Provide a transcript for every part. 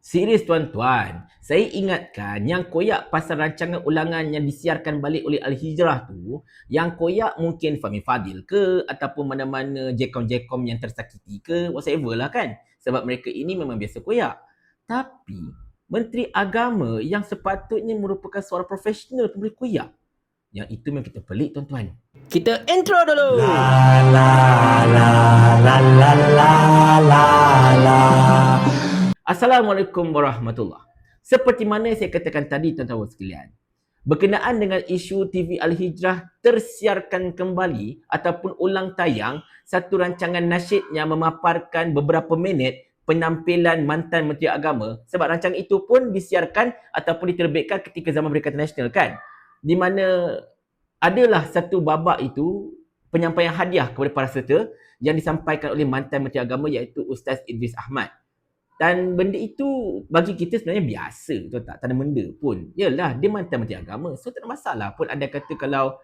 Serius tuan-tuan, saya ingatkan yang koyak pasal rancangan ulangan yang disiarkan balik oleh Al-Hijrah tu, yang koyak mungkin Fahmi Fadil ke, ataupun mana-mana jekom-jekom yang tersakiti ke, whatever lah kan. Sebab mereka ini memang biasa koyak. Tapi, Menteri Agama yang sepatutnya merupakan seorang profesional pun boleh koyak. Yang itu memang kita pelik tuan-tuan. Kita intro dulu! La la la la la la la la. Assalamualaikum warahmatullahi. Seperti mana saya katakan tadi tuan-tuan sekalian, berkenaan dengan isu TV Al-Hijrah tersiarkan kembali ataupun ulang tayang satu rancangan nasyid yang memaparkan beberapa minit penampilan mantan Menteri Agama, sebab rancangan itu pun disiarkan ataupun diterbitkan ketika zaman Perikatan Nasional kan, di mana adalah satu babak itu penyampaian hadiah kepada para peserta yang disampaikan oleh mantan Menteri Agama iaitu Ustaz Idris Ahmad. Dan benda itu bagi kita sebenarnya biasa, tahu tak? Tak ada benda pun. Yalah, dia mantan Menteri Agama. So tak ada masalah pun anda kata kalau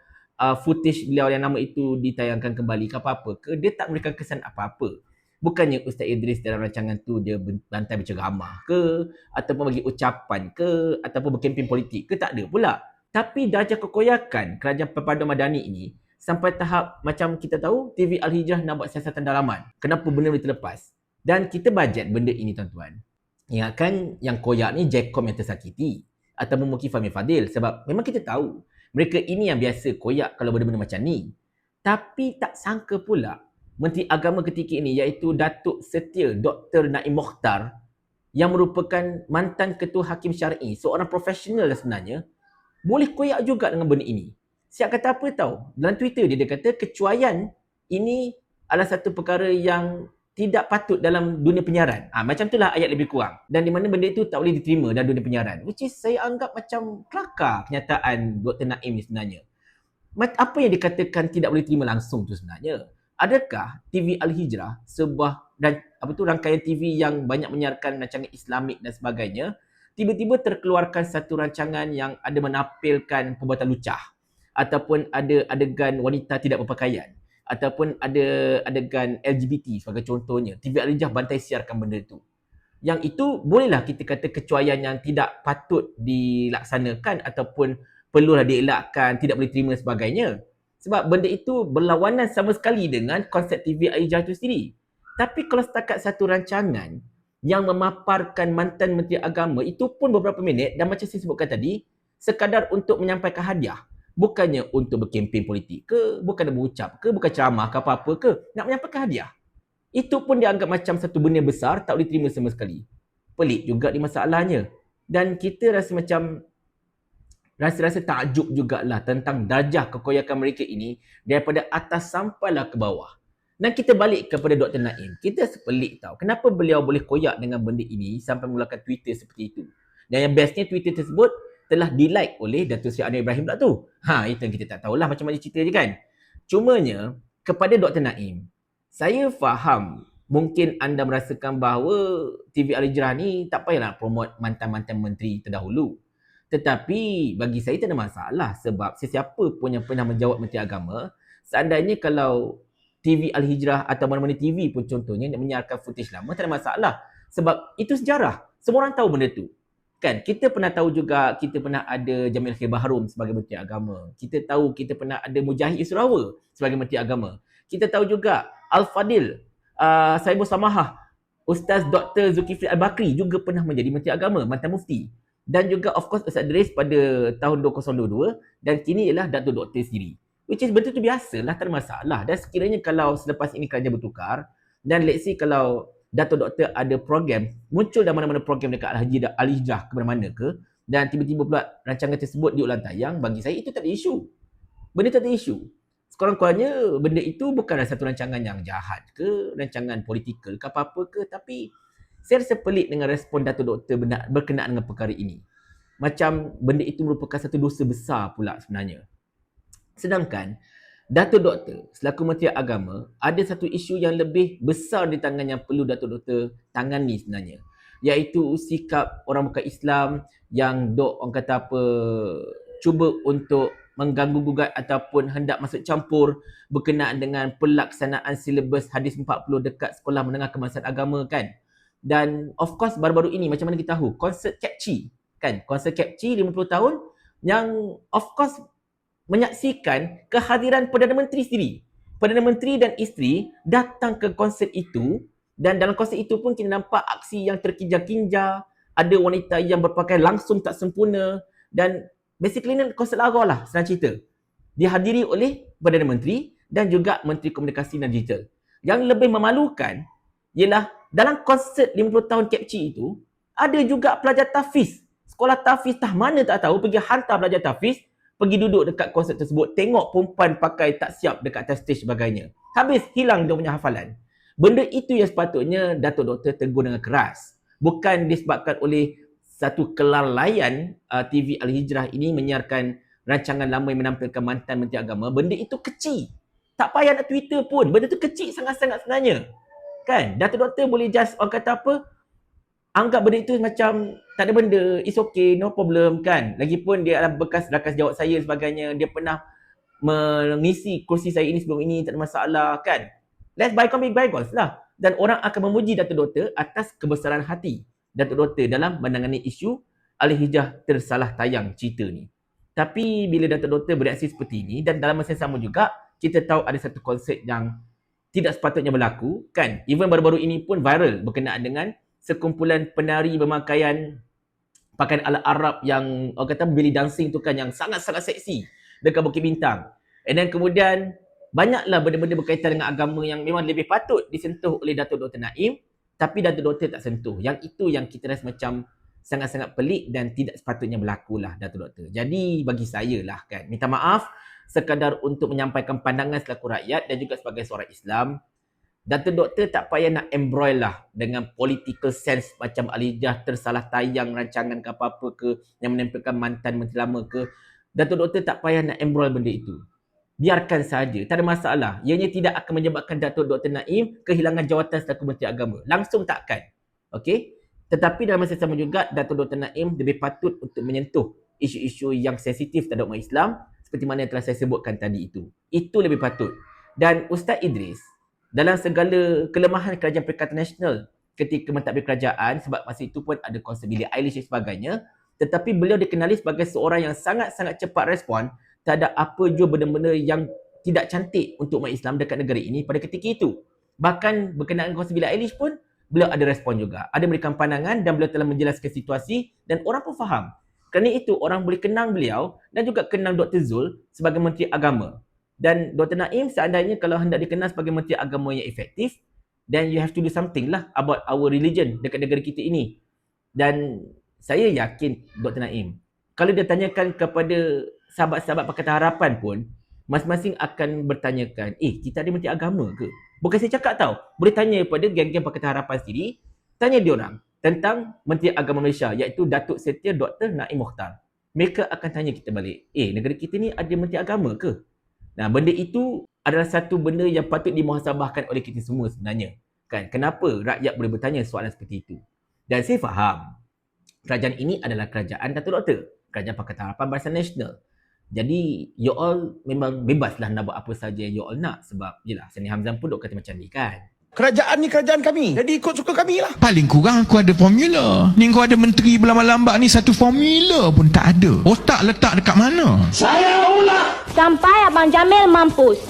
footage beliau yang nama itu ditayangkan kembali ke apa-apa ke, dia tak memberikan kesan apa-apa. Bukannya Ustaz Idris dalam rancangan tu dia bantai berceramah ke, ataupun bagi ucapan ke, ataupun berkempen politik ke, tak ada pula. Tapi darjah kekoyakan kerajaan perpaduan madani ini sampai tahap macam kita tahu TV Al-Hijrah nak buat siasatan dalaman. Kenapa benda boleh terlepas? Dan kita bajet benda ini tuan-tuan. Ingatkan yang koyak ni Jekom yang tersakiti ataupun mungkin Fahmi Fadil, sebab memang kita tahu mereka ini yang biasa koyak kalau benda-benda macam ni. Tapi tak sangka pula Menteri Agama ketika ini iaitu Datuk Setia Dr. Naim Mokhtar yang merupakan mantan Ketua Hakim Syar'i, seorang profesional sebenarnya, boleh koyak juga dengan benda ini. Siap kata apa tahu? Dalam Twitter dia kata kecuaian ini adalah satu perkara yang tidak patut dalam dunia penyiaran. Macam itulah ayat lebih kurang. Dan di mana benda itu tak boleh diterima dalam dunia penyiaran. Which is saya anggap macam kelakar kenyataan Dr. Naim ni sebenarnya. Apa yang dikatakan tidak boleh terima langsung tu sebenarnya? Adakah TV Al-Hijrah, sebuah rangkaian TV yang banyak menyiarkan rancangan Islamik dan sebagainya, tiba-tiba terkeluarkan satu rancangan yang ada menampilkan perbuatan lucah ataupun ada adegan wanita tidak berpakaian ataupun ada adegan LGBT sebagai contohnya. TV Al-Hijrah bantai siarkan benda itu. Yang itu bolehlah kita kata kecuaian yang tidak patut dilaksanakan ataupun perlulah dielakkan, tidak boleh terima sebagainya. Sebab benda itu berlawanan sama sekali dengan konsep TV Al-Hijrah itu sendiri. Tapi kalau setakat satu rancangan yang memaparkan mantan Menteri Agama itu pun beberapa minit dan macam saya sebutkan tadi, sekadar untuk menyampaikan hadiah. Bukannya untuk berkempen politik ke, bukan berucap ke, bukan ceramah ke apa-apa ke, nak menyampaikan hadiah. Itu pun dianggap macam satu benda besar, tak boleh terima sama sekali. Pelik juga di masalahnya. Dan kita rasa takjub jugalah tentang darjah kekoyakan mereka ini daripada atas sampailah ke bawah. Dan kita balik kepada Dr. Naim. Kita sepelik tahu kenapa beliau boleh koyak dengan benda ini sampai menggunakan Twitter seperti itu. Dan yang bestnya Twitter tersebut telah di-like oleh Datuk Seri Anwar Ibrahim pula tu. Itu yang kita tak tahulah macam mana cerita je kan. Cumanya, kepada Dr. Naim, saya faham mungkin anda merasakan bahawa TV Al-Hijrah ni tak payahlah promote mantan-mantan menteri terdahulu. Tetapi bagi saya tak ada masalah sebab sesiapa pun yang pernah menjawab Menteri Agama, seandainya kalau TV Al-Hijrah atau mana-mana TV pun contohnya nak menyiarkan footage lama, tak ada masalah. Sebab itu sejarah. Semua orang tahu benda tu. Kan, kita pernah tahu juga, kita pernah ada Jamil Khair Bahrum sebagai Menteri Agama. Kita tahu kita pernah ada Mujahid Isurawa sebagai Menteri Agama. Kita tahu juga Al-Fadil, Saibul Samahah, Ustaz Dr. Zulkifli Al-Bakri juga pernah menjadi Menteri Agama, mantan mufti. Dan juga of course Ustaz Idris pada tahun 2022 dan kini ialah Datuk Doktor sendiri. Which is betul-betul biasalah, tak ada masalah. Dan sekiranya kalau selepas ini kerajaan bertukar dan let's say kalau Datuk Doktor ada program, muncul dalam mana-mana program dekat Al-Hijrah ke mana-mana ke, dan tiba-tiba pula rancangan tersebut diulang tayang, bagi saya itu tak ada isu. Benda tak ada isu. Sekurang-kurangnya benda itu bukanlah satu rancangan yang jahat ke, rancangan politikal ke apa-apa ke, tapi saya rasa pelik dengan respon Datuk Doktor berkenaan dengan perkara ini. Macam benda itu merupakan satu dosa besar pula sebenarnya. Sedangkan Datuk Doktor selaku Menteri Agama ada satu isu yang lebih besar di tangan yang perlu Datuk Doktor tangani sebenarnya, iaitu sikap orang bukan Islam yang orang kata apa, cuba untuk mengganggu gugat ataupun hendak masuk campur berkenaan dengan pelaksanaan silibus hadis 40 dekat sekolah menengah kebangsaan agama kan. Dan of course baru-baru ini macam mana kita tahu konsert Capci kan, konsert Capci 50 tahun yang of course menyaksikan kehadiran Perdana Menteri sendiri. Perdana Menteri dan isteri datang ke konsert itu, dan dalam konsert itu pun kita nampak aksi yang terkinja-kinja, ada wanita yang berpakaian langsung tak sempurna, dan basically ni konsert lara lah senang cerita. Dihadiri oleh Perdana Menteri dan juga Menteri Komunikasi dan Digital. Yang lebih memalukan ialah dalam konsert 50 tahun Capci itu, ada juga pelajar tahfiz. Sekolah tahfiz tah mana tak tahu pergi hantar pelajar tahfiz, pergi duduk dekat konsert tersebut, tengok perempuan pakai tak siap dekat atas stage sebagainya. Habis hilang dia punya hafalan. Benda itu yang sepatutnya Datuk Doktor tegur dengan keras. Bukan disebabkan oleh satu kelalaian TV Al-Hijrah ini menyiarkan rancangan lama yang menampilkan mantan Menteri Agama. Benda itu kecil. Tak payah nak Twitter pun. Benda itu kecil sangat-sangat sebenarnya. Kan? Datuk Doktor boleh just orang kata apa, anggap benda itu macam tak ada benda, it's okay, no problem kan. Lagipun dia adalah bekas rakas jawat saya sebagainya, dia pernah mengisi kursi saya ini sebelum ini, tak ada masalah kan. Let's bygone be bygones lah. Dan orang akan memuji Datuk Doktor atas kebesaran hati Datuk Doktor dalam menangani isu Al-Hijrah tersalah tayang cerita ni. Tapi bila Datuk Doktor bereaksi seperti ini, dan dalam masa yang sama juga kita tahu ada satu konsert yang tidak sepatutnya berlaku kan. Even baru-baru ini pun viral berkenaan dengan sekumpulan penari berpakaian pakaian ala Arab yang orang kata belly dancing tu kan, yang sangat-sangat seksi dekat Bukit Bintang. And then kemudian banyaklah benda-benda berkaitan dengan agama yang memang lebih patut disentuh oleh Datuk Dr. Naim, tapi Datuk Doktor tak sentuh. Yang itu yang kita rasa macam sangat-sangat pelik dan tidak sepatutnya berlaku lah Datuk Doktor. Jadi bagi saya lah kan, minta maaf sekadar untuk menyampaikan pandangan selaku rakyat dan juga sebagai seorang Islam, Datuk Doktor tak payah nak embroil lah dengan political sense macam Al-Hijrah tersalah tayang rancangan ke apa-apa ke yang menampilkan mantan menteri lama ke. Datuk Doktor tak payah nak embroil benda itu. Biarkan saja, tak ada masalah. Ianya tidak akan menyebabkan Datuk Dr. Naim kehilangan jawatan selaku Menteri Agama. Langsung takkan. Okey? Tetapi dalam masa sama juga, Datuk Dr. Naim lebih patut untuk menyentuh isu-isu yang sensitif terhadap umat Islam seperti mana yang telah saya sebutkan tadi itu. Itu lebih patut. Dan Ustaz Idris, dalam segala kelemahan Kerajaan Perikatan Nasional ketika mentadbir kerajaan, sebab masa itu pun ada konsert Billie Eilish dan sebagainya, tetapi beliau dikenali sebagai seorang yang sangat-sangat cepat respon terhadap apa jua benda-benda yang tidak cantik untuk umat Islam dekat negara ini pada ketika itu. Bahkan berkenaan dengan konsert Billie Eilish pun, beliau ada respon juga. Ada memberikan pandangan dan beliau telah menjelaskan situasi dan orang pun faham. Kerana itu, orang boleh kenang beliau dan juga kenang Dr. Zul sebagai Menteri Agama. Dan Dr. Naim seandainya kalau hendak dikenal sebagai Menteri Agama yang efektif, then you have to do something lah about our religion dekat negara kita ini. Dan saya yakin Dr. Naim, kalau dia tanyakan kepada sahabat-sahabat Pakatan Harapan pun, masing-masing akan bertanyakan, kita ada Menteri Agama ke? Bukan saya cakap tau, boleh tanya kepada geng-geng Pakatan Harapan sendiri, tanya dia orang tentang Menteri Agama Malaysia, iaitu Datuk Setia Dr. Naim Mokhtar. Mereka akan tanya kita balik, negara kita ni ada Menteri Agama ke? Nah, benda itu adalah satu benda yang patut dimuhasabahkan oleh kita semua sebenarnya. Kan? Kenapa rakyat boleh bertanya soalan seperti itu? Dan saya faham, kerajaan ini adalah kerajaan Datuk Doktor, Kerajaan Pakatan Harapan Barisan Nasional. Jadi, you all memang bebaslah nak buat apa saja you all nak. Sebab, yelah, Sani Hamzan pun duk kata macam ni kan. Kerajaan ni kerajaan kami. Jadi ikut suka kami lah. Paling kurang aku ada formula. Ni kau ada menteri berlambak-lambak ni, satu formula pun tak ada. Otak letak dekat mana? Saya ulang. Sampai Abang Jamil mampus.